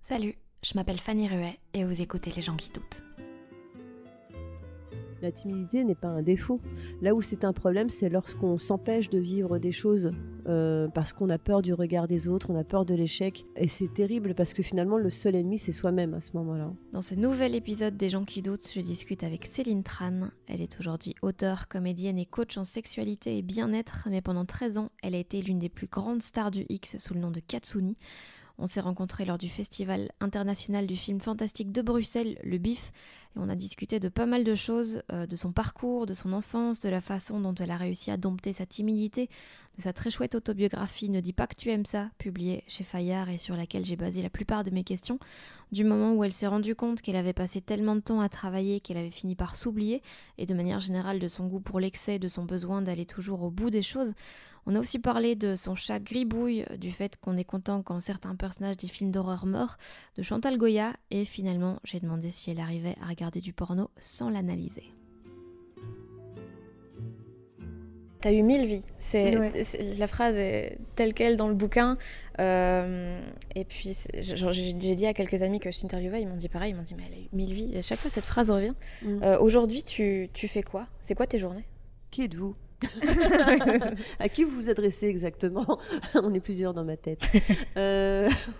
Salut, je m'appelle Fanny Ruet et vous écoutez Les gens qui doutent. La timidité n'est pas un défaut. Là où c'est un problème, c'est lorsqu'on s'empêche de vivre des choses parce qu'on a peur du regard des autres, on a peur de l'échec. Et c'est terrible parce que finalement, le seul ennemi, c'est soi-même à ce moment-là. Dans ce nouvel épisode des gens qui doutent, je discute avec Céline Tran. Elle est aujourd'hui auteure, comédienne et coach en sexualité et bien-être, mais pendant 13 ans, elle a été l'une des plus grandes stars du X sous le nom de Katsuni. On s'est rencontrés lors du Festival international du film fantastique de Bruxelles, le BIF, et on a discuté de pas mal de choses, de son parcours, de son enfance, de la façon dont elle a réussi à dompter sa timidité, de sa très chouette autobiographie Ne dis pas que tu aimes ça, publiée chez Fayard et sur laquelle j'ai basé la plupart de mes questions, du moment où elle s'est rendue compte qu'elle avait passé tellement de temps à travailler qu'elle avait fini par s'oublier, et de manière générale de son goût pour l'excès, de son besoin d'aller toujours au bout des choses. On a aussi parlé de son chat Gribouille, du fait qu'on est content quand certains personnages des films d'horreur meurent, de Chantal Goya, et finalement j'ai demandé si elle arrivait à regarder du porno sans l'analyser. T'as eu 1000 vies, la phrase est telle quelle dans le bouquin, et puis j'ai dit à quelques amis que je t'interviewais, ils m'ont dit pareil, ils m'ont dit mais elle a eu 1000 vies, et chaque fois cette phrase revient. Aujourd'hui tu fais quoi ? C'est quoi tes journées ? Qui êtes-vous ? À qui vous vous adressez exactement ? On est plusieurs dans ma tête.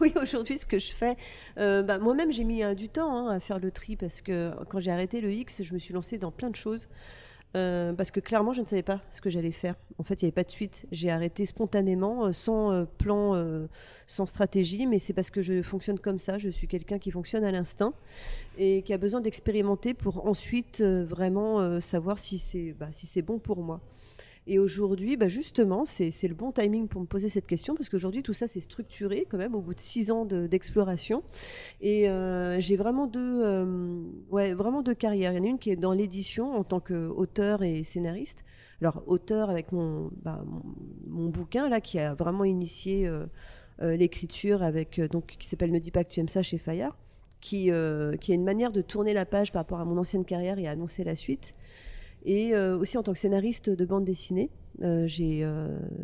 Oui, aujourd'hui, ce que je fais, moi-même, j'ai mis du temps à faire le tri parce que quand j'ai arrêté le X, je me suis lancée dans plein de choses. Parce que clairement, je ne savais pas ce que j'allais faire. En fait, il n'y avait pas de suite. J'ai arrêté spontanément, sans plan, sans stratégie, mais c'est parce que je fonctionne comme ça. Je suis quelqu'un qui fonctionne à l'instinct et qui a besoin d'expérimenter pour ensuite vraiment savoir si c'est bon pour moi. Et aujourd'hui, justement, c'est le bon timing pour me poser cette question, parce qu'aujourd'hui, tout ça, c'est structuré quand même, au bout de 6 ans d'exploration. Et j'ai vraiment vraiment deux carrières. Il y en a une qui est dans l'édition, en tant qu'auteur et scénariste. Alors, auteur avec mon bouquin, là, qui a vraiment initié l'écriture, qui s'appelle Ne dis pas que tu aimes ça, chez Fayard, qui est une manière de tourner la page par rapport à mon ancienne carrière et à annoncer la suite. Et aussi en tant que scénariste de bande dessinée, j'ai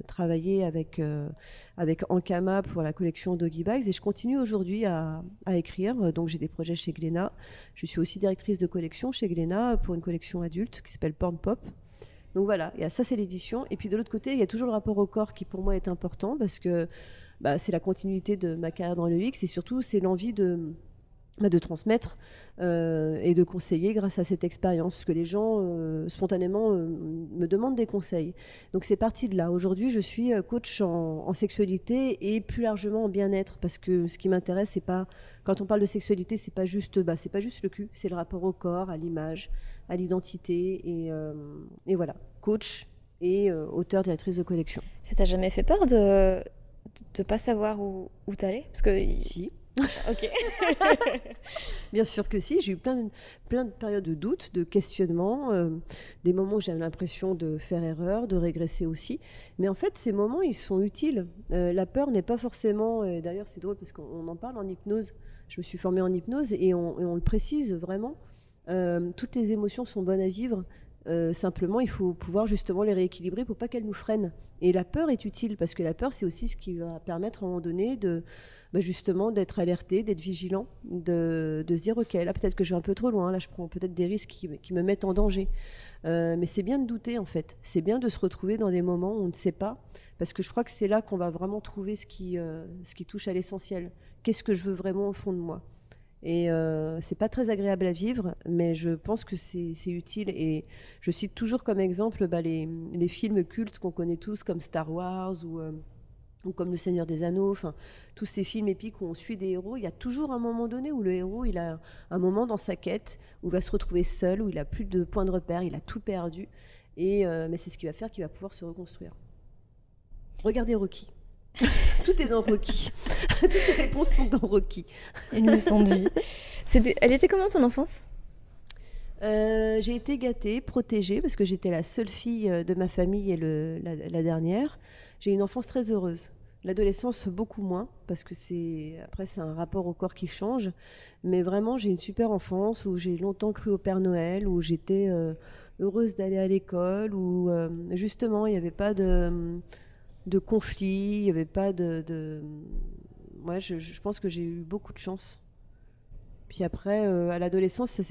travaillé avec Ankama pour la collection Doggy Bags, et je continue aujourd'hui à écrire. Donc j'ai des projets chez Glénat. Je suis aussi directrice de collection chez Glénat pour une collection adulte qui s'appelle Porn Pop. Donc voilà, ça c'est l'édition. Et puis de l'autre côté, il y a toujours le rapport au corps qui pour moi est important, parce que c'est la continuité de ma carrière dans le X, et surtout c'est l'envie de transmettre et de conseiller grâce à cette expérience, parce que les gens spontanément me demandent des conseils. Donc c'est parti de là. Aujourd'hui, je suis coach en sexualité et plus largement en bien-être, parce que ce qui m'intéresse, c'est pas, quand on parle de sexualité, c'est pas juste le cul, c'est le rapport au corps, à l'image, à l'identité, et voilà, coach et auteur, directrice de collection. Ça t'a jamais fait peur de pas savoir où t'allais ? Parce que Si. Ok. Bien sûr que si, j'ai eu plein de périodes de doute, de questionnement, des moments où j'avais l'impression de faire erreur, de régresser aussi. Mais en fait, ces moments, ils sont utiles. La peur n'est pas forcément... d'ailleurs, c'est drôle parce qu'on en parle en hypnose. Je me suis formée en hypnose et on le précise vraiment. Toutes les émotions sont bonnes à vivre. Simplement, il faut pouvoir justement les rééquilibrer pour pas qu'elles nous freinent. Et la peur est utile, parce que la peur, c'est aussi ce qui va permettre à un moment donné justement d'être alerté, d'être vigilant, de se dire ok, là peut-être que je vais un peu trop loin, là je prends peut-être des risques qui me mettent en danger. Mais c'est bien de douter en fait, c'est bien de se retrouver dans des moments où on ne sait pas, parce que je crois que c'est là qu'on va vraiment trouver ce qui touche à l'essentiel. Qu'est-ce que je veux vraiment au fond de moi ? Et c'est pas très agréable à vivre, mais je pense que c'est utile. Et je cite toujours comme exemple les films cultes qu'on connaît tous, comme Star Wars ou comme Le Seigneur des Anneaux, enfin tous ces films épiques où on suit des héros. Il y a toujours un moment donné où le héros, il a un moment dans sa quête où il va se retrouver seul, où il a plus de points de repère, il a tout perdu. Mais c'est ce qui va faire qu'il va pouvoir se reconstruire. Regardez Rocky. Tout est dans Rocky. Toutes les réponses sont dans Rocky. Une leçon de vie. Elle était comment ton enfance ? J'ai été gâtée, protégée, parce que j'étais la seule fille de ma famille et la dernière. J'ai une enfance très heureuse. L'adolescence, beaucoup moins, parce que c'est un rapport au corps qui change. Mais vraiment, j'ai une super enfance où j'ai longtemps cru au Père Noël, où j'étais heureuse d'aller à l'école, où justement, il n'y avait pas de conflit, il n'y avait pas Ouais, je pense que j'ai eu beaucoup de chance. Puis après, à l'adolescence,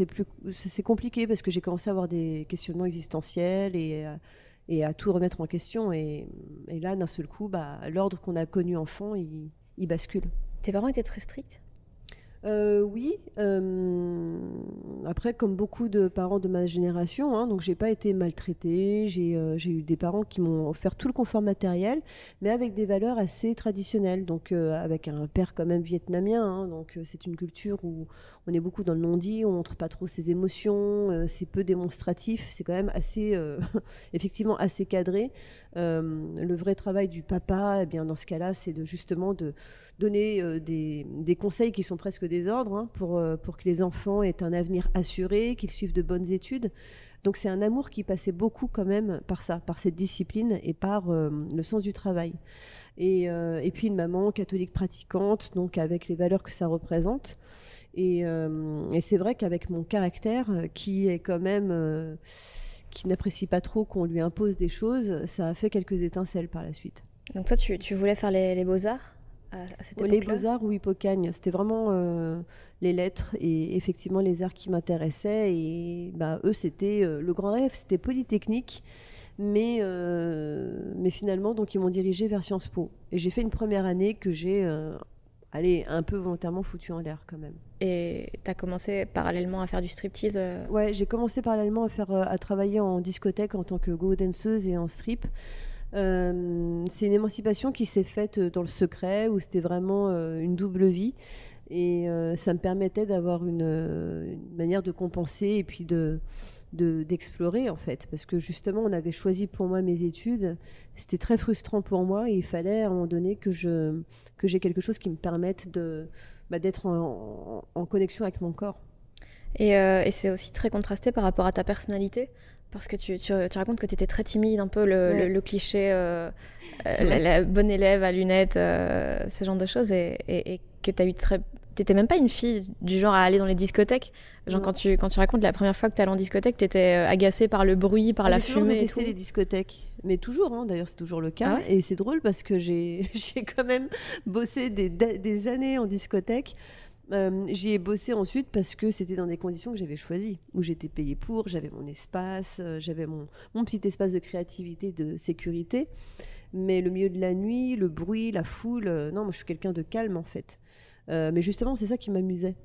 c'est compliqué parce que j'ai commencé à avoir des questionnements existentiels et à tout remettre en question. Et là, d'un seul coup, l'ordre qu'on a connu enfant, il bascule. Tes parents étaient très stricts? Oui. Après, comme beaucoup de parents de ma génération, hein, donc j'ai pas été maltraitée. J'ai eu des parents qui m'ont offert tout le confort matériel, mais avec des valeurs assez traditionnelles. Donc avec un père quand même vietnamien. Hein, donc c'est une culture où on est beaucoup dans le non-dit, on montre pas trop ses émotions, c'est peu démonstratif. C'est quand même assez, effectivement, assez cadré. Le vrai travail du papa, eh bien dans ce cas-là, c'est justement de donner des conseils qui sont presque des ordres, hein, pour que les enfants aient un avenir assuré, qu'ils suivent de bonnes études. Donc c'est un amour qui passait beaucoup quand même par ça, par cette discipline et par le sens du travail. Et puis une maman catholique pratiquante, donc avec les valeurs que ça représente. Et c'est vrai qu'avec mon caractère, qui est quand même... qui n'apprécie pas trop qu'on lui impose des choses, ça a fait quelques étincelles par la suite. Donc toi, tu voulais faire les beaux-arts à cette époque-là? Les beaux-arts ou Hippocagne, c'était vraiment les lettres et effectivement les arts qui m'intéressaient. Et eux, c'était le grand rêve, c'était Polytechnique. Mais finalement, donc, ils m'ont dirigée vers Sciences Po. Et j'ai fait une première année que j'ai un peu volontairement foutue en l'air quand même. Et tu as commencé parallèlement à faire du striptease? Ouais, j'ai commencé parallèlement à travailler en discothèque en tant que go-danseuse et en strip. C'est une émancipation qui s'est faite dans le secret, où c'était vraiment une double vie. Et ça me permettait d'avoir une manière de compenser et puis d'explorer, en fait. Parce que justement, on avait choisi pour moi mes études. C'était très frustrant pour moi. Et il fallait à un moment donné que j'ai quelque chose qui me permette d'être en connexion avec mon corps. Et c'est aussi très contrasté par rapport à ta personnalité, parce que tu racontes que tu étais très timide, un peu le cliché, la bonne élève à lunettes, ce genre de choses, et que t'étais même pas une fille du genre à aller dans les discothèques. Genre quand tu racontes la première fois que t'allais en discothèque, t'étais agacée par le bruit, par la fumée. J'ai toujours détesté les discothèques, mais toujours, hein, d'ailleurs c'est toujours le cas. Ah ouais. Et c'est drôle parce que j'ai quand même bossé des années en discothèque. J'y ai bossé ensuite parce que c'était dans des conditions que j'avais choisies, où j'étais payée pour, j'avais mon espace, j'avais mon petit espace de créativité, de sécurité. Mais le milieu de la nuit, le bruit, la foule, non, moi je suis quelqu'un de calme en fait. Mais justement, c'est ça qui m'amusait.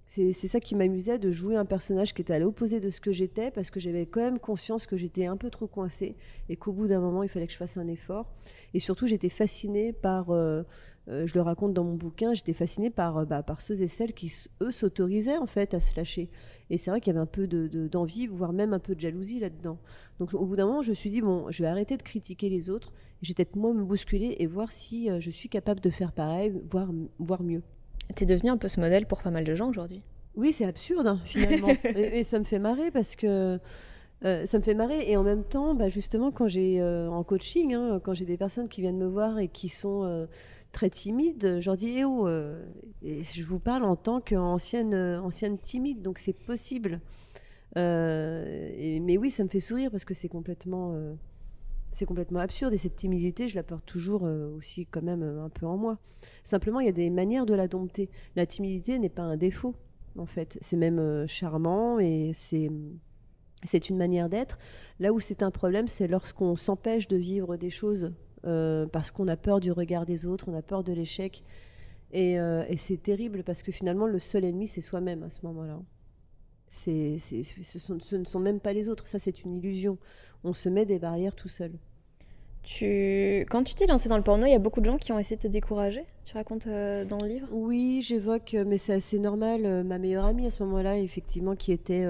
C'est ça qui m'amusait, de jouer un personnage qui était à l'opposé de ce que j'étais, parce que j'avais quand même conscience que j'étais un peu trop coincée et qu'au bout d'un moment, il fallait que je fasse un effort. Et surtout, j'étais fascinée par, je le raconte dans mon bouquin, j'étais fascinée par ceux et celles qui, eux, s'autorisaient en fait à se lâcher. Et c'est vrai qu'il y avait un peu d'envie, voire même un peu de jalousie là-dedans. Donc au bout d'un moment, je me suis dit, bon, je vais arrêter de critiquer les autres, et je vais peut-être moi me bousculer et voir si je suis capable de faire pareil, voire mieux. T'es devenue un peu ce modèle pour pas mal de gens aujourd'hui. Oui, c'est absurde, hein, finalement. et ça me fait marrer parce que ça me fait marrer. Et en même temps, justement, quand j'ai en coaching, hein, quand j'ai des personnes qui viennent me voir et qui sont très timides, je leur dis eh oh, et je vous parle en tant qu'ancienne timide, donc c'est possible. Mais oui, ça me fait sourire parce que c'est complètement absurde. Et cette timidité, je la porte toujours aussi quand même un peu en moi. Simplement, il y a des manières de la dompter. La timidité n'est pas un défaut, en fait. C'est même charmant et c'est une manière d'être. Là où c'est un problème, c'est lorsqu'on s'empêche de vivre des choses parce qu'on a peur du regard des autres, on a peur de l'échec. Et c'est terrible parce que finalement, le seul ennemi, c'est soi-même à ce moment-là. Ce ne sont même pas les autres. Ça, c'est une illusion. On se met des barrières tout seul. Quand tu t'es lancée dans le porno, il y a beaucoup de gens qui ont essayé de te décourager. Tu racontes dans le livre? Oui, j'évoque, mais c'est assez normal. Ma meilleure amie à ce moment-là, effectivement, qui était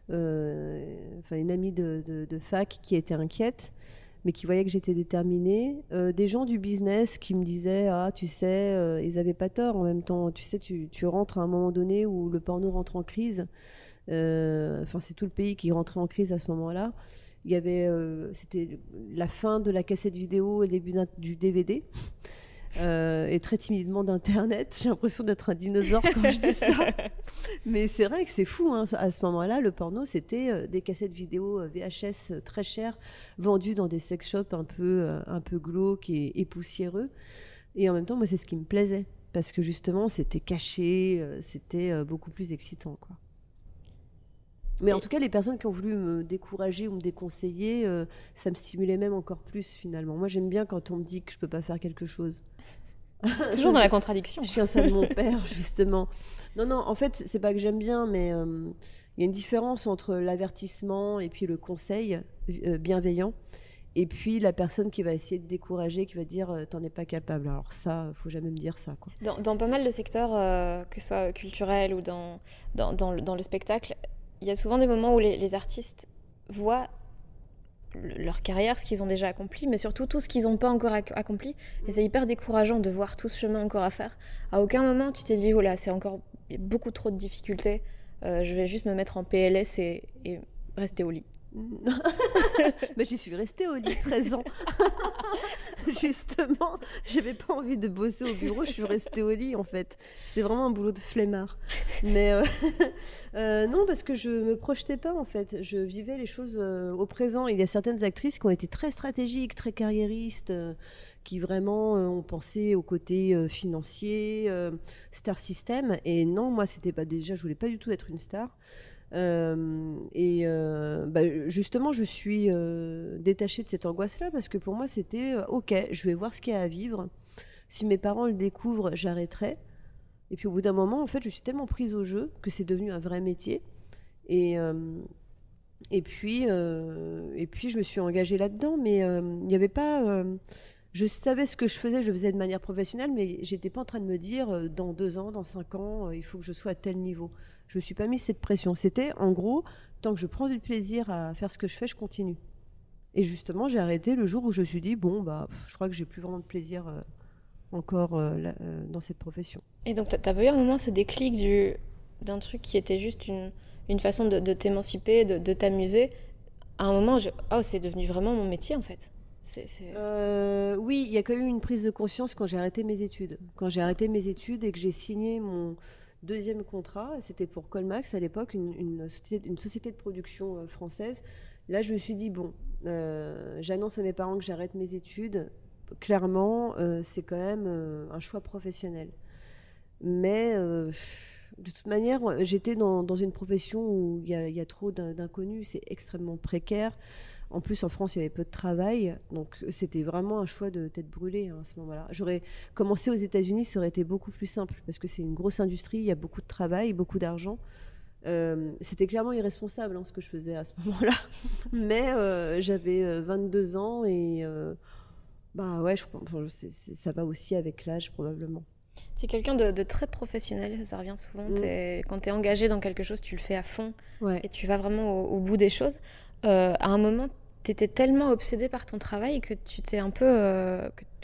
une amie de fac qui était inquiète, mais qui voyait que j'étais déterminée. Des gens du business qui me disaient « Ah, tu sais, ils n'avaient pas tort. En même temps, tu sais, tu rentres à un moment donné où le porno rentre en crise. » C'est tout le pays qui rentrait en crise à ce moment-là. Il y avait, c'était la fin de la cassette vidéo et le début du DVD. Et très timidement d'Internet. J'ai l'impression d'être un dinosaure quand je dis ça. Mais c'est vrai que c'est fou, hein. À ce moment-là, le porno, c'était des cassettes vidéo VHS très chères, vendues dans des sex shops un peu glauques et poussiéreux. Et en même temps, moi, c'est ce qui me plaisait. parce que justement, c'était caché, c'était beaucoup plus excitant, quoi. Mais en tout cas, les personnes qui ont voulu me décourager ou me déconseiller, ça me stimulait même encore plus, finalement. Moi, j'aime bien quand on me dit que je peux pas faire quelque chose. Toujours dans la contradiction. Je tiens ça de mon père, justement. Non, en fait, c'est pas que j'aime bien, mais il y a une différence entre l'avertissement et puis le conseil bienveillant, et puis la personne qui va essayer de décourager, qui va dire t'en es pas capable. Alors ça, faut jamais me dire ça, quoi. Dans pas mal de secteurs, que ce soit culturel ou dans le spectacle, il y a souvent des moments où les artistes voient leur carrière, ce qu'ils ont déjà accompli, mais surtout tout ce qu'ils n'ont pas encore accompli. Et c'est hyper décourageant de voir tout ce chemin encore à faire. À aucun moment, tu t'es dit, oh là, c'est encore beaucoup trop de difficultés, je vais juste me mettre en PLS et rester au lit. Bah, j'y suis restée au lit 13 ans. Justement, j'avais pas envie de bosser au bureau, je suis restée au lit en fait. C'est vraiment un boulot de flemmard. Mais non, parce que je me projetais pas en fait. Je vivais les choses au présent. Il y a certaines actrices qui ont été très stratégiques, très carriéristes, qui vraiment ont pensé au côté financier, star system. Et non, moi, c'était pas déjà, je voulais pas du tout être une star. Justement, je suis détachée de cette angoisse-là parce que pour moi, c'était ok, je vais voir ce qu'il y a à vivre. Si mes parents le découvrent, j'arrêterai. Et puis au bout d'un moment, en fait, je suis tellement prise au jeu que c'est devenu un vrai métier. Et puis, je me suis engagée là-dedans, mais il n'y avait pas. Je savais ce que je le faisais de manière professionnelle, mais j'étais pas en train de me dire dans 2 ans, dans 5 ans, il faut que je sois à tel niveau. Je me suis pas mis cette pression. C'était en gros, tant que je prends du plaisir à faire ce que je fais, je continue. Et justement, j'ai arrêté le jour où je me suis dit bon je crois que j'ai plus vraiment de plaisir encore dans cette profession. Et donc t'as pas eu un moment ce déclic d'un truc qui était juste une façon de t'émanciper, de t'amuser. À un moment, c'est devenu vraiment mon métier en fait. Oui, il y a quand même eu une prise de conscience quand j'ai arrêté mes études. Quand j'ai arrêté mes études et que j'ai signé mon 2e contrat, c'était pour Colmax à l'époque, une société de production française. Là, je me suis dit, bon, j'annonce à mes parents que j'arrête mes études. Clairement, c'est quand même un choix professionnel. Mais de toute manière, j'étais dans une profession où il y a trop d'inconnus, c'est extrêmement précaire. En plus, en France, il y avait peu de travail, donc c'était vraiment un choix de tête brûlée à ce moment-là. J'aurais commencé aux États-Unis, ça aurait été beaucoup plus simple, parce que c'est une grosse industrie, il y a beaucoup de travail, beaucoup d'argent. C'était clairement irresponsable ce que je faisais à ce moment-là, mais j'avais 22 ans et ouais, ça va aussi avec l'âge probablement. C'est quelqu'un de très professionnel, ça revient souvent. Quand tu es engagé dans quelque chose, tu le fais à fond, ouais. Et tu vas vraiment au bout des choses. À un moment, tu étais tellement obsédée par ton travail que tu t'es un peu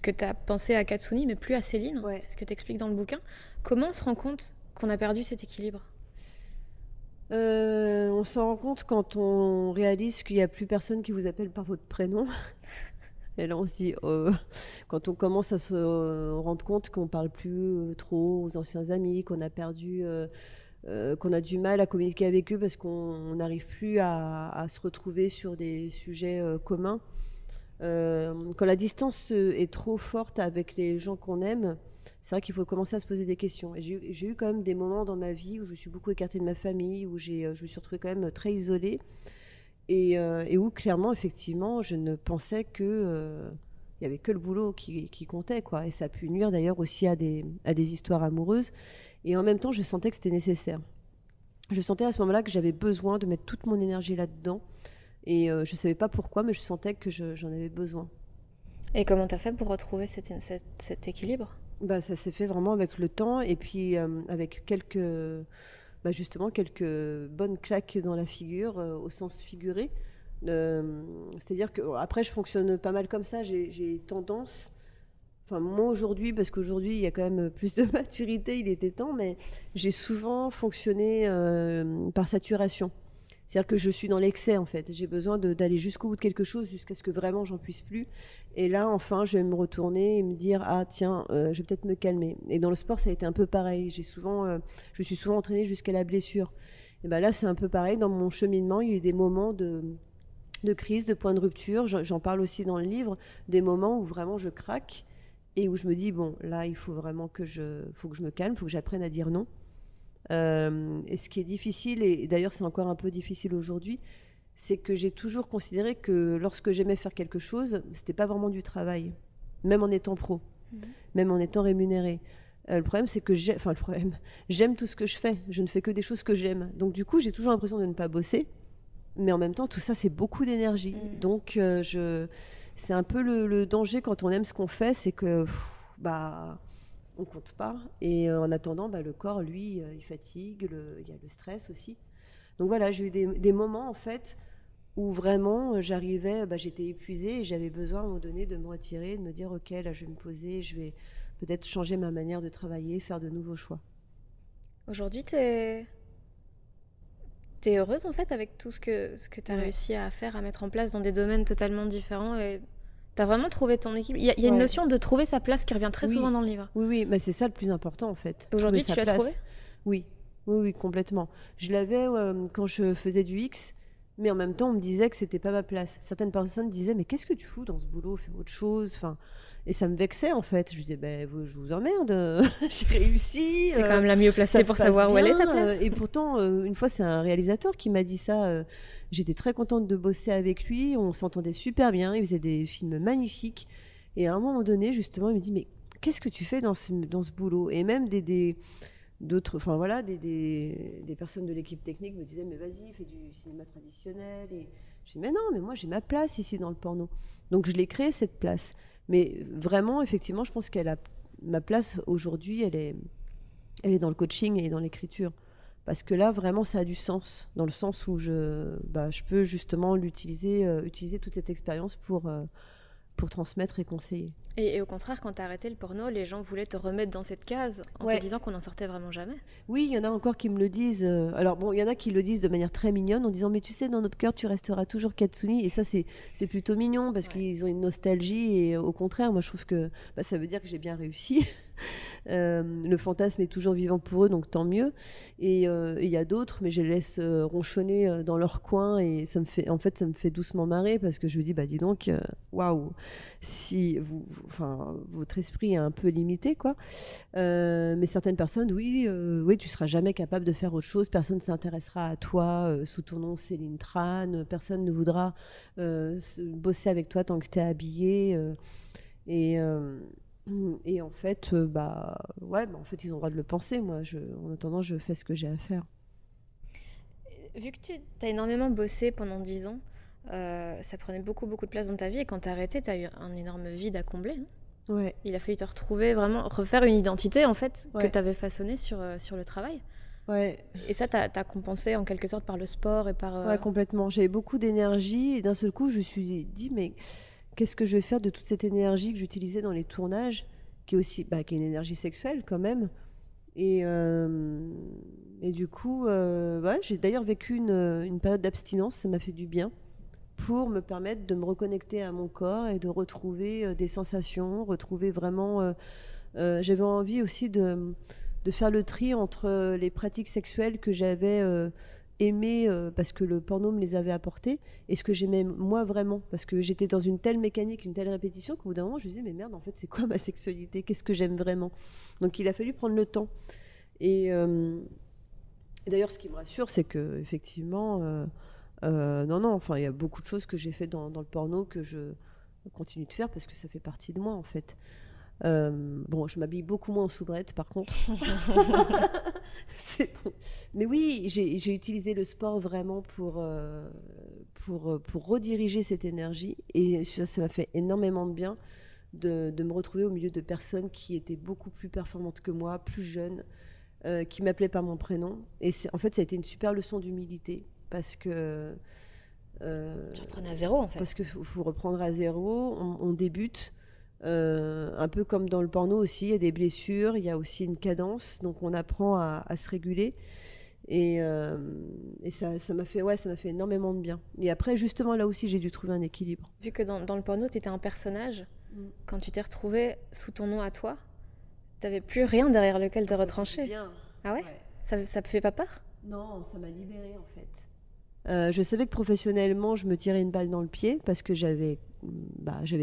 que tu as pensé à Katsuni, mais plus à Céline. Ouais. C'est ce que tu expliques dans le bouquin. Comment on se rend compte qu'on a perdu cet équilibre ? On s'en rend compte quand on réalise qu'il n'y a plus personne qui vous appelle par votre prénom. Et là, on se dit, quand on commence à se rendre compte qu'on ne parle plus trop aux anciens amis, qu'on a perdu, qu'on a du mal à communiquer avec eux parce qu'on n'arrive plus à se retrouver sur des sujets communs. Quand la distance est trop forte avec les gens qu'on aime, c'est vrai qu'il faut commencer à se poser des questions. Et j'ai eu quand même des moments dans ma vie où je me suis beaucoup écartée de ma famille, où je me suis retrouvée quand même très isolée. Et où clairement, effectivement, je ne pensais que il y avait que le boulot qui comptait, quoi. Et ça a pu nuire d'ailleurs aussi à des histoires amoureuses. Et en même temps, je sentais que c'était nécessaire. Je sentais à ce moment-là que j'avais besoin de mettre toute mon énergie là-dedans. Et je ne savais pas pourquoi, mais je sentais que j'en avais besoin. Et comment tu as fait pour retrouver cet équilibre ? Ça s'est fait vraiment avec le temps et puis avec quelques bonnes claques dans la figure, au sens figuré. C'est-à-dire que après, je fonctionne pas mal comme ça. J'ai tendance, moi aujourd'hui, parce qu'aujourd'hui il y a quand même plus de maturité, il était temps, mais j'ai souvent fonctionné par saturation. C'est-à-dire que je suis dans l'excès en fait. J'ai besoin d'aller jusqu'au bout de quelque chose jusqu'à ce que vraiment j'en puisse plus. Et là, enfin, je vais me retourner et me dire ah tiens, je vais peut-être me calmer. Et dans le sport, ça a été un peu pareil. Je suis souvent entraînée jusqu'à la blessure. Et là, c'est un peu pareil. Dans mon cheminement, il y a eu des moments de crise, de point de rupture. J'en parle aussi dans le livre, des moments où vraiment je craque. et où je me dis, bon, là, il faut vraiment faut que je me calme, il faut que j'apprenne à dire non. Et ce qui est difficile, et d'ailleurs c'est encore un peu difficile aujourd'hui, c'est que j'ai toujours considéré que lorsque j'aimais faire quelque chose, c'était pas vraiment du travail, même en étant pro, même en étant rémunérée. Le problème, c'est que j'aime tout ce que je fais. Je ne fais que des choses que j'aime. Donc du coup, j'ai toujours l'impression de ne pas bosser. Mais en même temps, tout ça, c'est beaucoup d'énergie. Donc c'est un peu le danger quand on aime ce qu'on fait, c'est que on compte pas. Et en attendant, le corps, lui, il fatigue. Il y a le stress aussi. Donc voilà, j'ai eu des moments, en fait, où vraiment j'arrivais, j'étais épuisée et j'avais besoin à un moment donné de me retirer, de me dire ok, là je vais me poser, je vais peut-être changer ma manière de travailler, faire de nouveaux choix. Aujourd'hui, t'es heureuse en fait avec tout ce que tu as réussi à faire, à mettre en place dans des domaines totalement différents, et t'as vraiment trouvé ton équilibre. Il y a une notion de trouver sa place qui revient très souvent dans le livre. Oui, mais c'est ça le plus important en fait. Aujourd'hui, tu l'as trouvé ? Oui, complètement. Je l'avais quand je faisais du X. Mais en même temps, on me disait que c'était pas ma place. Certaines personnes disaient, mais qu'est-ce que tu fous dans ce boulot? Fais autre chose. Enfin, et ça me vexait en fait. Je disais, je vous emmerde. J'ai réussi. T'es quand même la mieux placée pour savoir où elle est ta place. Et pourtant, une fois, c'est un réalisateur qui m'a dit ça. J'étais très contente de bosser avec lui. On s'entendait super bien. Il faisait des films magnifiques. Et à un moment donné, justement, il me dit, mais qu'est-ce que tu fais dans ce boulot? Et même d'autres, enfin voilà, des personnes de l'équipe technique me disaient mais vas-y, fais du cinéma traditionnel. Et je dis mais non, mais moi j'ai ma place ici dans le porno. Donc je l'ai créée cette place. Mais vraiment, effectivement, je pense ma place aujourd'hui, elle est dans le coaching et dans l'écriture. Parce que là, vraiment, ça a du sens, dans le sens où je peux justement utiliser toute cette expérience pour transmettre et conseiller. Et au contraire, quand tu as arrêté le porno, les gens voulaient te remettre dans cette case en te disant qu'on n'en sortait vraiment jamais. Oui, il y en a encore qui me le disent. Alors bon, il y en a qui le disent de manière très mignonne en disant mais tu sais, dans notre cœur, tu resteras toujours Katsuni. Et ça, c'est plutôt mignon parce qu'ils ont une nostalgie. Et au contraire, moi, je trouve que ça veut dire que j'ai bien réussi. Le fantasme est toujours vivant pour eux, donc tant mieux. Et il y a d'autres, mais je les laisse ronchonner dans leur coin. Et ça me fait doucement marrer parce que je me dis, dis donc, waouh, si votre esprit est un peu limité, quoi. Mais certaines personnes, oui, tu seras jamais capable de faire autre chose. Personne ne s'intéressera à toi sous ton nom Céline Tran. Personne ne voudra bosser avec toi tant que tu es habillée. Et en fait, en fait, ils ont le droit de le penser. Moi, en attendant, je fais ce que j'ai à faire. Vu que tu as énormément bossé pendant 10 ans, ça prenait beaucoup, beaucoup de place dans ta vie. Et quand tu as arrêté, tu as eu un énorme vide à combler. Hein. Ouais. Il a fallu te retrouver, vraiment refaire une identité en fait que tu avais façonnée sur le travail. Ouais. Et ça, tu as compensé en quelque sorte par le sport et par... Ouais, complètement. J'avais beaucoup d'énergie et d'un seul coup, je me suis dit, mais qu'est-ce que je vais faire de toute cette énergie que j'utilisais dans les tournages, qui est aussi qui est une énergie sexuelle quand même. Et du coup, j'ai d'ailleurs vécu une période d'abstinence, ça m'a fait du bien, pour me permettre de me reconnecter à mon corps et de retrouver des sensations, retrouver vraiment... j'avais envie aussi de faire le tri entre les pratiques sexuelles que j'avais aimées parce que le porno me les avait apportées et ce que j'aimais moi vraiment, parce que j'étais dans une telle mécanique, une telle répétition qu'au bout d'un moment je me disais mais merde, en fait c'est quoi ma sexualité, qu'est-ce que j'aime vraiment. Donc il a fallu prendre le temps. Et d'ailleurs ce qui me rassure, c'est que effectivement il y a beaucoup de choses que j'ai fait dans le porno que je continue de faire parce que ça fait partie de moi en fait. Je m'habille beaucoup moins en soubrette par contre. Bon. Mais oui, j'ai utilisé le sport vraiment pour rediriger cette énergie et ça m'a fait énormément de bien de me retrouver au milieu de personnes qui étaient beaucoup plus performantes que moi, plus jeunes, qui m'appelaient par mon prénom. Et en fait, ça a été une super leçon d'humilité parce que... tu reprenais à zéro en fait. Parce qu'il faut reprendre à zéro, on débute. Un peu comme dans le porno aussi, il y a des blessures, il y a aussi une cadence, donc on apprend à se réguler. Et ça m'a fait énormément de bien. Et après, justement, là aussi, j'ai dû trouver un équilibre. Vu que dans le porno, tu étais un personnage, quand tu t'es retrouvée sous ton nom à toi, tu n'avais plus rien derrière lequel te retrancher. Bien. Ah ouais, Ça te fait pas peur? Non, ça m'a libérée en fait. Je savais que professionnellement, je me tirais une balle dans le pied parce que j'avais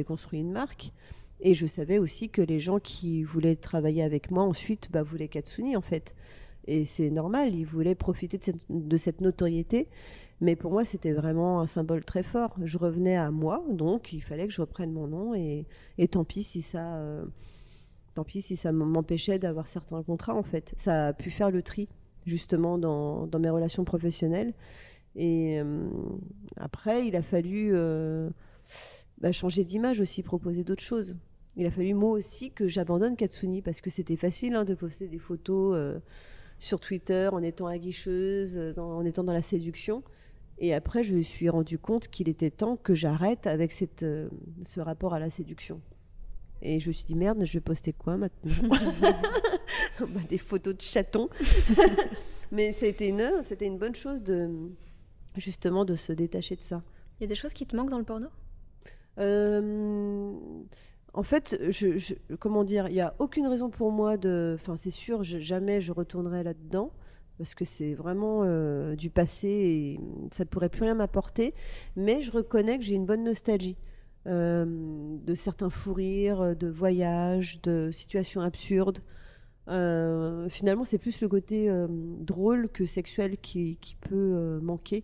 construit une marque. Et je savais aussi que les gens qui voulaient travailler avec moi ensuite voulaient Katsuni en fait. Et c'est normal, ils voulaient profiter de cette notoriété. Mais pour moi, c'était vraiment un symbole très fort. Je revenais à moi, donc il fallait que je reprenne mon nom. Et tant pis si ça m'empêchait d'avoir certains contrats en fait. Ça a pu faire le tri justement dans mes relations professionnelles. Et après, il a fallu changer d'image aussi, proposer d'autres choses. Il a fallu moi aussi que j'abandonne Katsuni parce que c'était facile de poster des photos sur Twitter en étant aguicheuse, en étant dans la séduction. Et après, je me suis rendu compte qu'il était temps que j'arrête avec ce rapport à la séduction. Et je me suis dit, merde, je vais poster quoi maintenant? Des photos de chatons. Mais c'était une bonne chose justement de se détacher de ça. Il y a des choses qui te manquent dans le porno? En fait, comment dire, il n'y a aucune raison pour moi c'est sûr, jamais je retournerai là-dedans, parce que c'est vraiment du passé et ça ne pourrait plus rien m'apporter. Mais je reconnais que j'ai une bonne nostalgie de certains fous rires, de voyages, de situations absurdes. Finalement, c'est plus le côté drôle que sexuel qui peut manquer.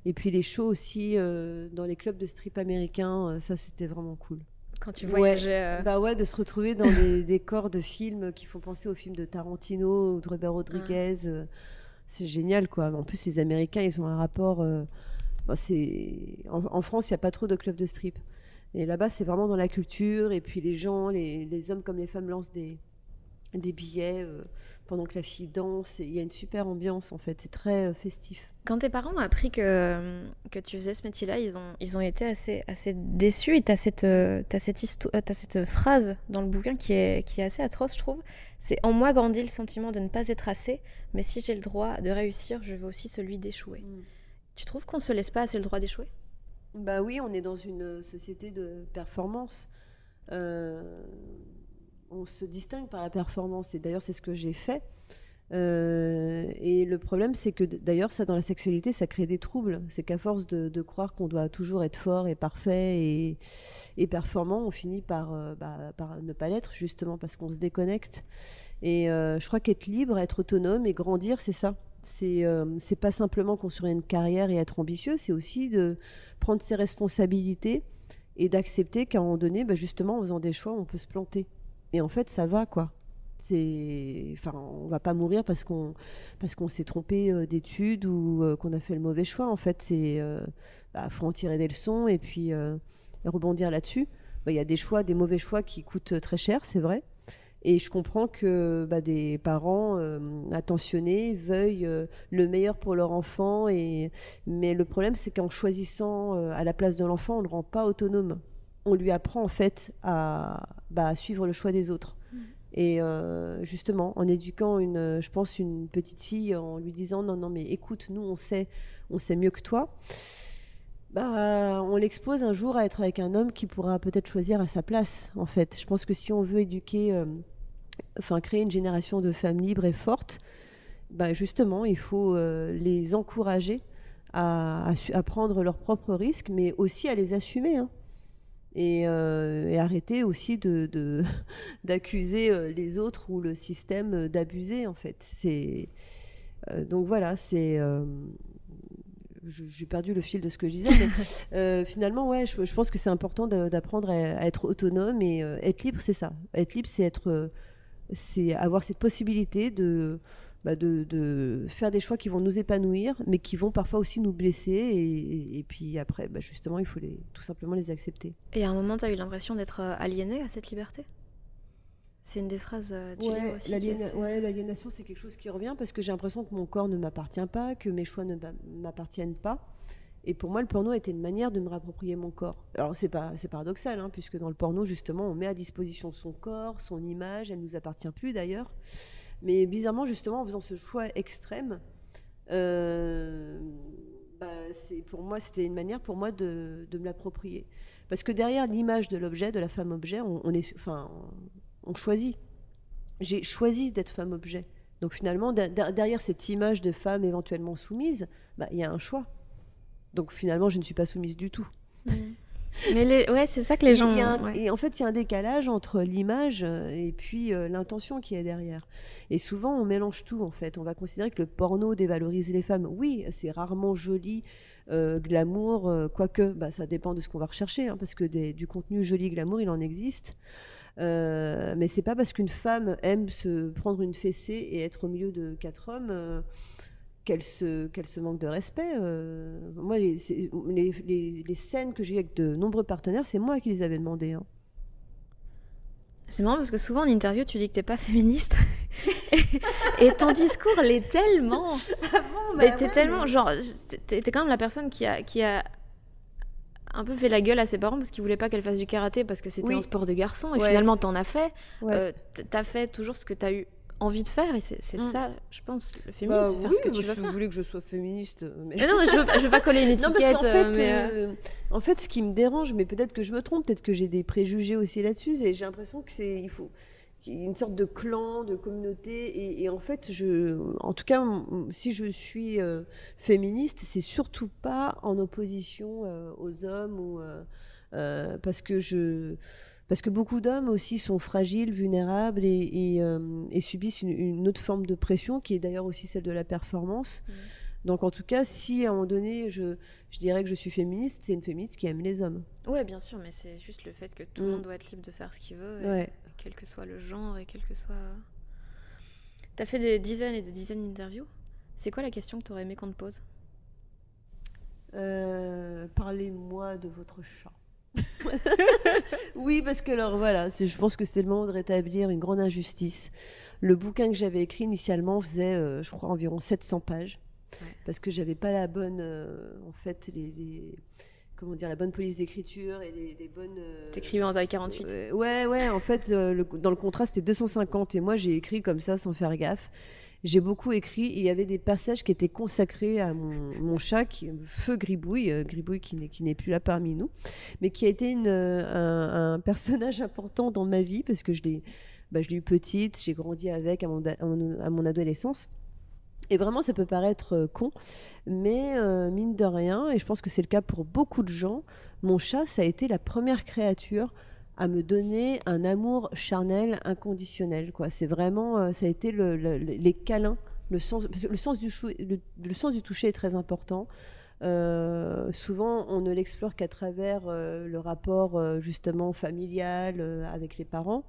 Et puis les shows aussi dans les clubs de strip américains, ça c'était vraiment cool. Quand tu voyageais... de se retrouver dans des décors de films qui font penser aux films de Tarantino ou de Robert Rodriguez. C'est génial, quoi. En plus, les Américains, ils ont un rapport... en France, il n'y a pas trop de clubs de strip. Et là-bas, c'est vraiment dans la culture. Et puis les gens, les hommes comme les femmes lancent des billets pendant que la fille danse. Il y a une super ambiance, en fait. C'est très festif. Quand tes parents ont appris que tu faisais ce métier-là, ils ont été assez déçus. Et t'as cette phrase dans le bouquin qui est assez atroce, je trouve. C'est « En moi grandit le sentiment de ne pas être assez, mais si j'ai le droit de réussir, je veux aussi celui d'échouer. » Tu trouves qu'on se laisse pas assez le droit d'échouer? Oui, on est dans une société de performance. On se distingue par la performance. Et d'ailleurs, c'est ce que j'ai fait. Et le problème, c'est que d'ailleurs, ça, dans la sexualité, ça crée des troubles. C'est qu'à force de croire qu'on doit toujours être fort et parfait et performant, on finit par ne pas l'être, justement, parce qu'on se déconnecte. Et je crois qu'être libre, être autonome et grandir, c'est ça. C'est pas simplement construire une carrière et être ambitieux, c'est aussi de prendre ses responsabilités et d'accepter qu'à un moment donné, justement, en faisant des choix, on peut se planter. Et en fait, ça va, quoi. On va pas mourir parce qu'on s'est trompé d'études ou qu'on a fait le mauvais choix. En fait, faut en tirer des leçons et puis rebondir là-dessus. Il y a des mauvais choix qui coûtent très cher, c'est vrai. Et je comprends que des parents attentionnés veuillent le meilleur pour leur enfant. Mais le problème, c'est qu'en choisissant à la place de l'enfant, on ne le rend pas autonome. On lui apprend en fait à suivre le choix des autres. Et justement, en éduquant je pense une petite fille, en lui disant non, mais écoute, nous on sait mieux que toi, on l'expose un jour à être avec un homme qui pourra peut-être choisir à sa place. En fait, je pense que si on veut éduquer, créer une génération de femmes libres et fortes, justement, il faut les encourager à prendre leurs propres risques, mais aussi à les assumer. Et arrêter aussi d'accuser les autres ou le système d'abuser, en fait. Donc voilà, j'ai perdu le fil de ce que je disais, mais finalement, ouais, je pense que c'est important d'apprendre à être autonome et être libre, c'est ça. Être libre, c'est avoir cette possibilité de faire des choix qui vont nous épanouir, mais qui vont parfois aussi nous blesser. Et puis après, justement, il faut tout simplement les accepter. Et à un moment, tu as eu l'impression d'être aliénée à cette liberté? C'est une des phrases du livre aussi. L'aliénation, c'est quelque chose qui revient parce que j'ai l'impression que mon corps ne m'appartient pas, que mes choix ne m'appartiennent pas. Et pour moi, le porno était une manière de me réapproprier mon corps. Alors, c'est paradoxal, puisque dans le porno, justement, on met à disposition son corps, son image, elle ne nous appartient plus d'ailleurs. Mais bizarrement, justement, en faisant ce choix extrême, pour moi, c'était une manière pour moi de me l'approprier. Parce que derrière l'image de l'objet, de la femme-objet, on choisit. J'ai choisi d'être femme-objet. Donc finalement, derrière cette image de femme éventuellement soumise, il y a un choix. Donc finalement, je ne suis pas soumise du tout. Mais ouais, c'est ça que les gens... Et en fait, il y a un décalage entre l'image et puis l'intention qui est derrière. Et souvent, on mélange tout, en fait. On va considérer que le porno dévalorise les femmes. Oui, c'est rarement joli, glamour, quoique, ça dépend de ce qu'on va rechercher, hein, parce que du contenu joli, glamour, il en existe. Mais c'est pas parce qu'une femme aime se prendre une fessée et être au milieu de 4 hommes qu'elle se manque de respect. Moi, les scènes que j'ai eues avec de nombreux partenaires, c'est moi qui les avais demandées. Hein. C'est marrant parce que souvent en interview, tu dis que t'es pas féministe. et ton discours l'est tellement. Ah bon, t'es tellement. Genre, t'es quand même la personne qui a un peu fait la gueule à ses parents parce qu'ils voulaient pas qu'elle fasse du karaté parce que c'était un sport de garçon. Et finalement, t'en as fait. Ouais. T'as fait toujours ce que t'as eu envie de faire, et c'est ça, je pense, le féminisme, faire ce que tu veux faire. Je voulais que je sois féministe. Mais non, je veux pas coller une étiquette. Non, parce qu'en en fait, ce qui me dérange, mais peut-être que je me trompe, peut-être que j'ai des préjugés aussi là-dessus, et j'ai l'impression qu'il faut qu'il y ait une sorte de clan, de communauté, et en fait, en tout cas, si je suis féministe, c'est surtout pas en opposition aux hommes, ou parce que beaucoup d'hommes aussi sont fragiles, vulnérables et subissent une autre forme de pression qui est d'ailleurs aussi celle de la performance. Mmh. Donc en tout cas, si à un moment donné, je dirais que je suis féministe, c'est une féministe qui aime les hommes. Ouais, bien sûr, mais c'est juste le fait que tout le monde doit être libre de faire ce qu'il veut, quel que soit le genre et quel que soit... T'as fait des dizaines et des dizaines d'interviews. C'est quoi la question que t'aurais aimé qu'on te pose ? Parlez-moi de votre chat. Oui, parce que alors voilà, je pense que c'est le moment de rétablir une grande injustice. Le bouquin que j'avais écrit initialement faisait, je crois, environ 700 pages, parce que j'avais pas la bonne, en fait, comment dire, la bonne police d'écriture et les bonnes. T'écrivais en taille 48. Ouais, en fait, dans le contrat c'était 250 et moi j'ai écrit comme ça sans faire gaffe. J'ai beaucoup écrit et il y avait des passages qui étaient consacrés à mon chat, Feu Gribouille qui n'est plus là parmi nous, mais qui a été un personnage important dans ma vie parce que je l'ai eu petite, j'ai grandi avec à mon adolescence. Et vraiment, ça peut paraître con, mais mine de rien, et je pense que c'est le cas pour beaucoup de gens, mon chat, ça a été la première créature à me donner un amour charnel inconditionnel, quoi. C'est vraiment, ça a été les câlins, le sens du toucher est très important. Souvent, on ne l'explore qu'à travers le rapport justement familial avec les parents,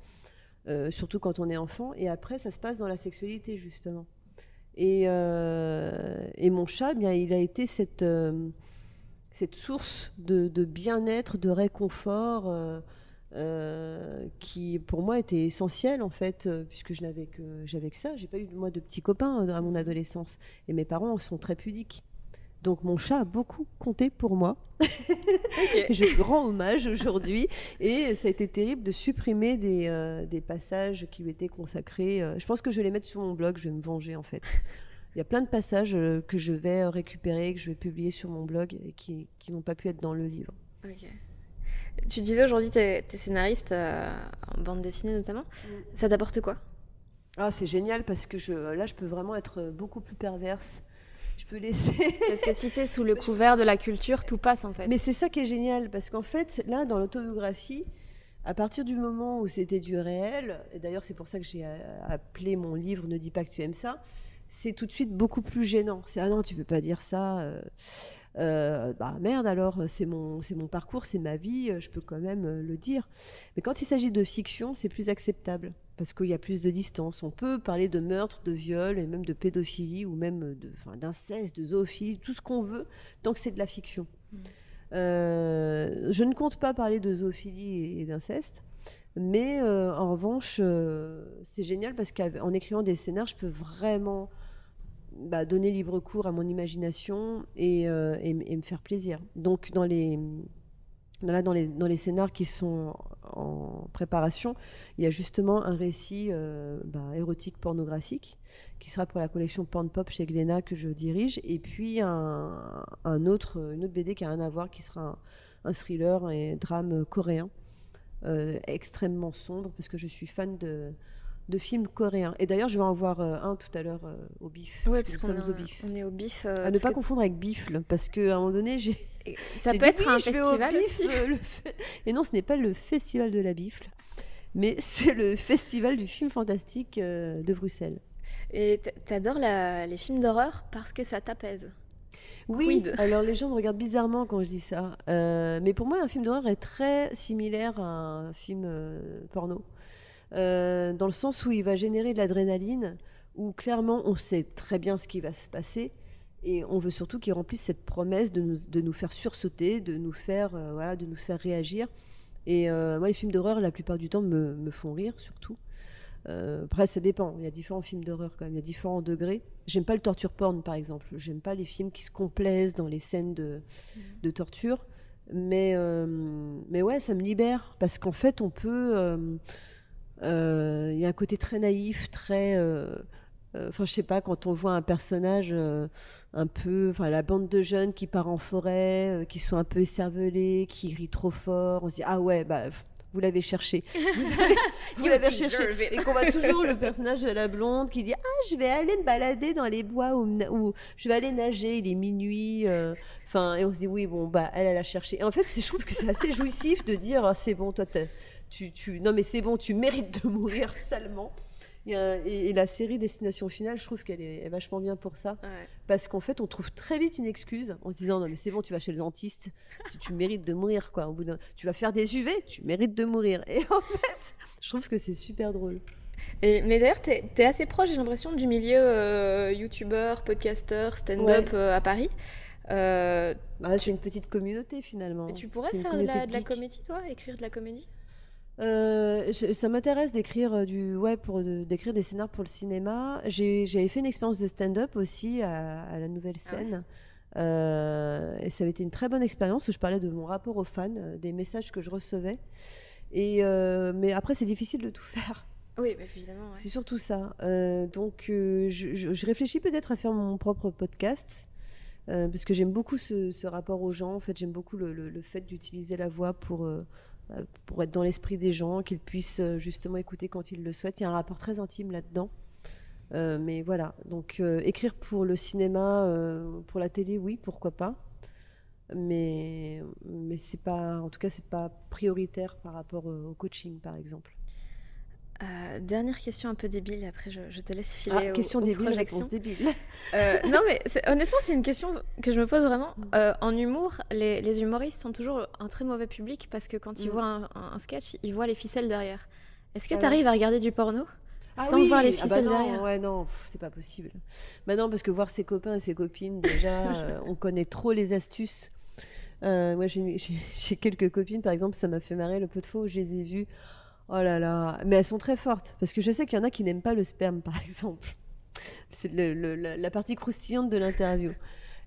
surtout quand on est enfant. Et après, ça se passe dans la sexualité, justement. Et mon chat, bien, il a été cette source de bien-être, de réconfort qui pour moi était essentielle en fait, puisque j'avais que ça. J'ai pas eu moi de petits copains à mon adolescence et mes parents sont très pudiques. Donc mon chat a beaucoup compté pour moi. Okay. Je rends hommage aujourd'hui et ça a été terrible de supprimer des passages qui lui étaient consacrés. Je pense que je vais les mettre sur mon blog, je vais me venger en fait. Il y a plein de passages que je vais récupérer, que je vais publier sur mon blog et qui n'ont pas pu être dans le livre. Ok. Tu disais aujourd'hui t'es scénariste en bande dessinée notamment. Ça t'apporte quoi ? Ah, c'est génial parce que là je peux vraiment être beaucoup plus perverse. Je peux laisser... Parce que si c'est sous le couvert de la culture, tout passe en fait. Mais c'est ça qui est génial parce qu'en fait, là dans l'autobiographie, à partir du moment où c'était du réel, et d'ailleurs c'est pour ça que j'ai appelé mon livre « Ne dis pas que tu aimes ça », c'est tout de suite beaucoup plus gênant. C'est « Ah non, tu peux pas dire ça ». Merde, alors c'est mon parcours, c'est ma vie, je peux quand même le dire. Mais quand il s'agit de fiction, c'est plus acceptable parce qu'il y a plus de distance. On peut parler de meurtre, de viol et même de pédophilie ou même d'inceste, de zoophilie, tout ce qu'on veut tant que c'est de la fiction. Je ne compte pas parler de zoophilie et d'inceste, mais en revanche, c'est génial parce qu'en écrivant des scénars, je peux vraiment donner libre cours à mon imagination et me faire plaisir. Donc dans les scénars qui sont en préparation, il y a justement un récit érotique pornographique qui sera pour la collection Porn Pop chez Glénat que je dirige, et puis une autre BD qui n'a rien à voir, qui sera un thriller et drame coréen extrêmement sombre parce que je suis fan de films coréens. Et d'ailleurs, je vais en voir un tout à l'heure au BIF. Oui, parce qu'on est au BIF. On est au BIF. À ne pas confondre avec Bifle, parce qu'à un moment donné, ça peut être un festival aussi. Et non, ce n'est pas le festival de la Bifle, mais c'est le festival du film fantastique de Bruxelles. Et t'adores les films d'horreur parce que ça t'apaise. Oui, alors les gens me regardent bizarrement quand je dis ça. Mais pour moi, un film d'horreur est très similaire à un film porno. Dans le sens où il va générer de l'adrénaline, où clairement on sait très bien ce qui va se passer, et on veut surtout qu'il remplisse cette promesse de nous faire sursauter, de nous faire réagir. Et moi, les films d'horreur, la plupart du temps, me font rire, surtout. Après, ça dépend. Il y a différents films d'horreur quand même. Il y a différents degrés. J'aime pas le torture porn, par exemple. J'aime pas les films qui se complaisent dans les scènes de torture. Mais ouais, ça me libère. Parce qu'en fait, on peut... Il y a un côté très naïf, très... Enfin, je sais pas, quand on voit un personnage un peu... Enfin, la bande de jeunes qui part en forêt, qui sont un peu écervelés, qui rient trop fort, on se dit « Ah ouais, bah... » Vous l'avez cherché. Vous l'avez cherché. Et qu'on voit toujours le personnage de la blonde qui dit « Ah, je vais aller me balader dans les bois ou je vais aller nager, il est minuit. » Enfin, et on se dit « Oui, bon, bah, elle a cherché. » Et en fait, je trouve que c'est assez jouissif de dire « C'est bon, toi, non, mais c'est bon, tu mérites de mourir salement. » Et la série Destination Finale, je trouve qu'elle est vachement bien pour ça. Ouais. Parce qu'en fait, on trouve très vite une excuse en se disant non, mais c'est bon, tu vas chez le dentiste, si tu mérites de mourir, quoi. Tu vas faire des UV, tu mérites de mourir. Et en fait, je trouve que c'est super drôle. Mais d'ailleurs, t'es assez proche, j'ai l'impression, du milieu youtubeur, podcasteur, stand-up à Paris. C'est une petite communauté finalement. Mais tu pourrais faire de la comédie, toi, écrire de la comédie? Ça m'intéresse d'écrire d'écrire des scénars pour le cinéma. J'avais fait une expérience de stand-up aussi à la Nouvelle Scène. Et ça avait été une très bonne expérience où je parlais de mon rapport aux fans, des messages que je recevais. Mais après, c'est difficile de tout faire. Oui, bah, évidemment. Ouais. C'est surtout ça. Donc, je réfléchis peut-être à faire mon propre podcast. Parce que j'aime beaucoup ce rapport aux gens. En fait, j'aime beaucoup le fait d'utiliser la voix pour être dans l'esprit des gens, qu'ils puissent justement écouter quand ils le souhaitent. Il y a un rapport très intime là-dedans. Mais voilà, donc écrire pour le cinéma, pour la télé, oui, pourquoi pas. Mais c'est pas, en tout cas, c'est pas prioritaire par rapport au coaching, par exemple. Dernière question un peu débile, après je te laisse filer question aux débile, projections. réponse débile. Non mais honnêtement c'est une question que je me pose vraiment. En humour, les humoristes sont toujours un très mauvais public parce que quand ils voient un sketch, ils voient les ficelles derrière. Est-ce que tu arrives à regarder du porno sans voir les ficelles derrière? Ouais, non, c'est pas possible. Bah non, parce que voir ses copains et ses copines, déjà, on connaît trop les astuces. Moi j'ai quelques copines, par exemple, ça m'a fait marrer le peu de fois où je les ai vues. Oh là là, mais elles sont très fortes, parce que je sais qu'il y en a qui n'aiment pas le sperme, par exemple. C'est la partie croustillante de l'interview.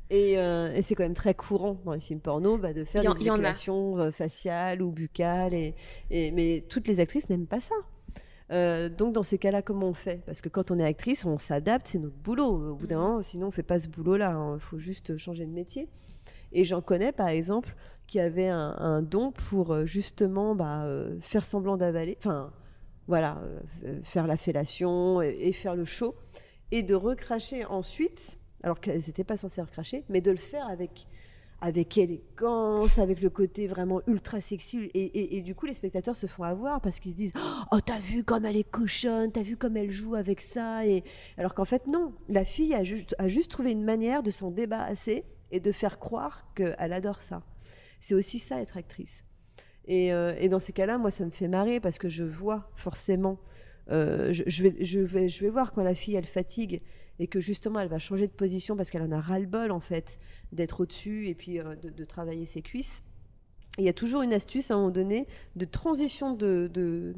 Et c'est quand même très courant dans les films porno de faire des éjaculations faciales ou buccales, mais toutes les actrices n'aiment pas ça. Donc dans ces cas-là, comment on fait? Parce que quand on est actrice, on s'adapte, c'est notre boulot. Au bout d'un moment, sinon on ne fait pas ce boulot-là, il faut juste changer de métier. Et j'en connais, par exemple, qui avaient un don pour justement faire semblant d'avaler, enfin, voilà, faire la fellation et faire le show, et de recracher ensuite, alors qu'elles n'étaient pas censées recracher, mais de le faire avec élégance, avec le côté vraiment ultra sexy. Et du coup, les spectateurs se font avoir parce qu'ils se disent « Oh, t'as vu comme elle est cochonne, t'as vu comme elle joue avec ça ?» Alors qu'en fait, non, la fille a juste trouvé une manière de s'en débarrasser et de faire croire qu'elle adore ça. C'est aussi ça, être actrice. Et dans ces cas-là, moi, ça me fait marrer parce que je vois forcément... je vais voir quand la fille, elle fatigue et que justement, elle va changer de position parce qu'elle en a ras-le-bol, en fait, d'être au-dessus et puis de travailler ses cuisses. Il y a toujours une astuce, à un moment donné, de transition de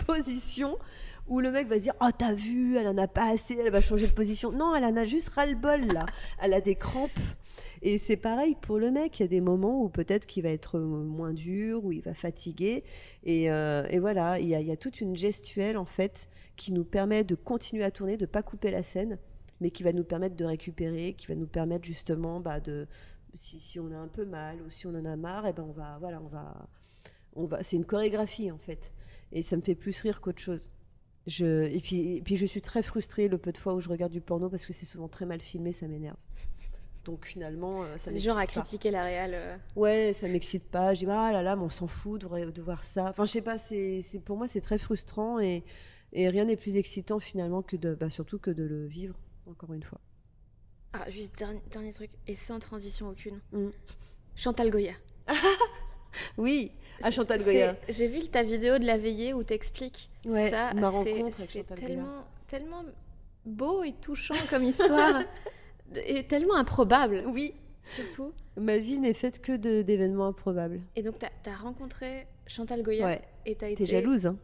position où le mec va se dire « Oh, t'as vu, elle en a pas assez, elle va changer de position. » Non, elle en a juste ras-le-bol, là. Elle a des crampes. Et c'est pareil pour le mec. Il y a des moments où peut-être qu'il va être moins dur, où il va fatiguer. Et voilà, il y a toute une gestuelle, en fait, qui nous permet de continuer à tourner, de ne pas couper la scène, mais qui va nous permettre de récupérer, qui va nous permettre justement si on a un peu mal ou si on en a marre, on va c'est une chorégraphie, en fait. Et ça me fait plus rire qu'autre chose. Et puis je suis très frustrée le peu de fois où je regarde du porno parce que c'est souvent très mal filmé, ça m'énerve. Donc finalement, ça m'excite genre à pas. critiquer la réal. Ouais, ça m'excite pas. Je dis ah là là, mais on s'en fout de voir ça. Enfin, je sais pas, pour moi c'est très frustrant et rien n'est plus excitant finalement surtout que de le vivre encore une fois. Ah, juste dernier truc, et sans transition aucune. Mm. Chantal Goya. Oui, à Chantal Goya. J'ai vu ta vidéo de la veillée où t'expliques ça. Ma rencontre avec c'est Chantal Goya. tellement beau et touchant comme histoire et tellement improbable. Oui. Surtout. Ma vie n'est faite que d'événements improbables. Et donc t'as rencontré Chantal Goya. Ouais. Et T'es jalouse, hein?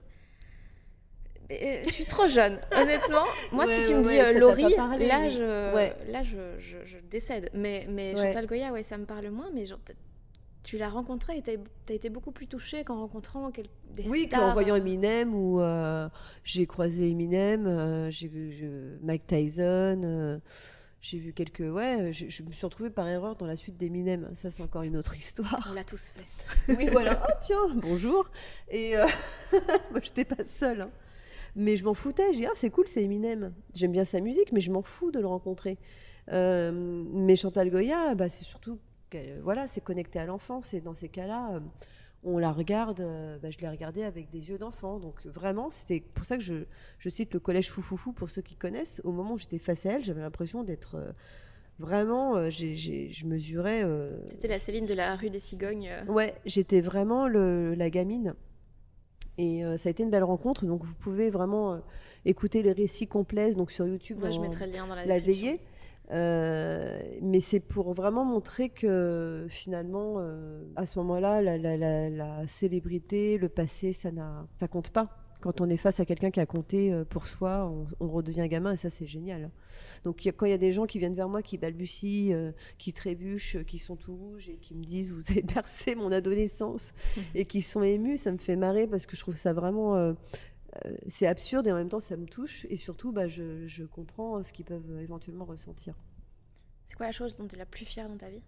Je suis trop jeune, honnêtement. Moi, si tu me dis Laurie, là, je décède. Mais Chantal Goya, ça me parle moins. Mais genre, tu l'as rencontrée et t'as été beaucoup plus touchée qu'en rencontrant des stars. Oui, qu'en voyant Eminem, où j'ai croisé Eminem, j'ai vu Mike Tyson, j'ai vu quelques... Ouais, je me suis retrouvée par erreur dans la suite d'Eminem. Ça, c'est encore une autre histoire. On l'a tous fait. Oui, voilà. Oh, tiens, bonjour. Et moi, je n'étais pas seule, hein. Mais je m'en foutais, je dis c'est cool, c'est Eminem. J'aime bien sa musique, mais je m'en fous de le rencontrer. Mais Chantal Goya, c'est surtout, c'est connecté à l'enfance. Et dans ces cas-là, on la regarde, je l'ai regardée avec des yeux d'enfant. Donc vraiment, c'était pour ça que je cite le collège Foufoufou pour ceux qui connaissent. Au moment où j'étais face à elle, j'avais l'impression d'être... vraiment, je mesurais... T'étais la Céline de la rue des Cigognes. Ouais, j'étais vraiment la gamine. Et ça a été une belle rencontre, donc vous pouvez vraiment écouter les récits complets donc sur YouTube. Moi, je mettrai le lien dans la description. Mais c'est pour vraiment montrer que finalement, à ce moment-là, la célébrité, le passé, ça compte pas. Quand on est face à quelqu'un qui a compté pour soi, on redevient gamin et ça, c'est génial. Donc quand il y a des gens qui viennent vers moi, qui balbutient, qui trébuchent, qui sont tout rouges et qui me disent « vous avez bercé mon adolescence » et qui sont émus, ça me fait marrer parce que je trouve ça vraiment... c'est absurde et en même temps ça me touche et surtout je comprends ce qu'ils peuvent éventuellement ressentir. C'est quoi la chose dont tu es la plus fière dans ta vie ?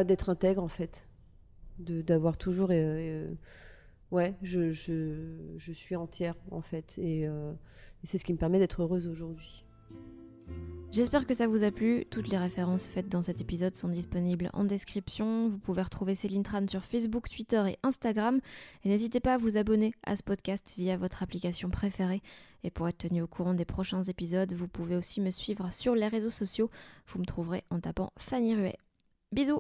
D'être intègre en fait, d'avoir toujours... ouais, je suis entière en fait et c'est ce qui me permet d'être heureuse aujourd'hui. J'espère que ça vous a plu. Toutes les références faites dans cet épisode sont disponibles en description. Vous pouvez retrouver Céline Tran sur Facebook, Twitter et Instagram. Et n'hésitez pas à vous abonner à ce podcast via votre application préférée. Et pour être tenu au courant des prochains épisodes, vous pouvez aussi me suivre sur les réseaux sociaux. Vous me trouverez en tapant Fanny Ruet. Bisous!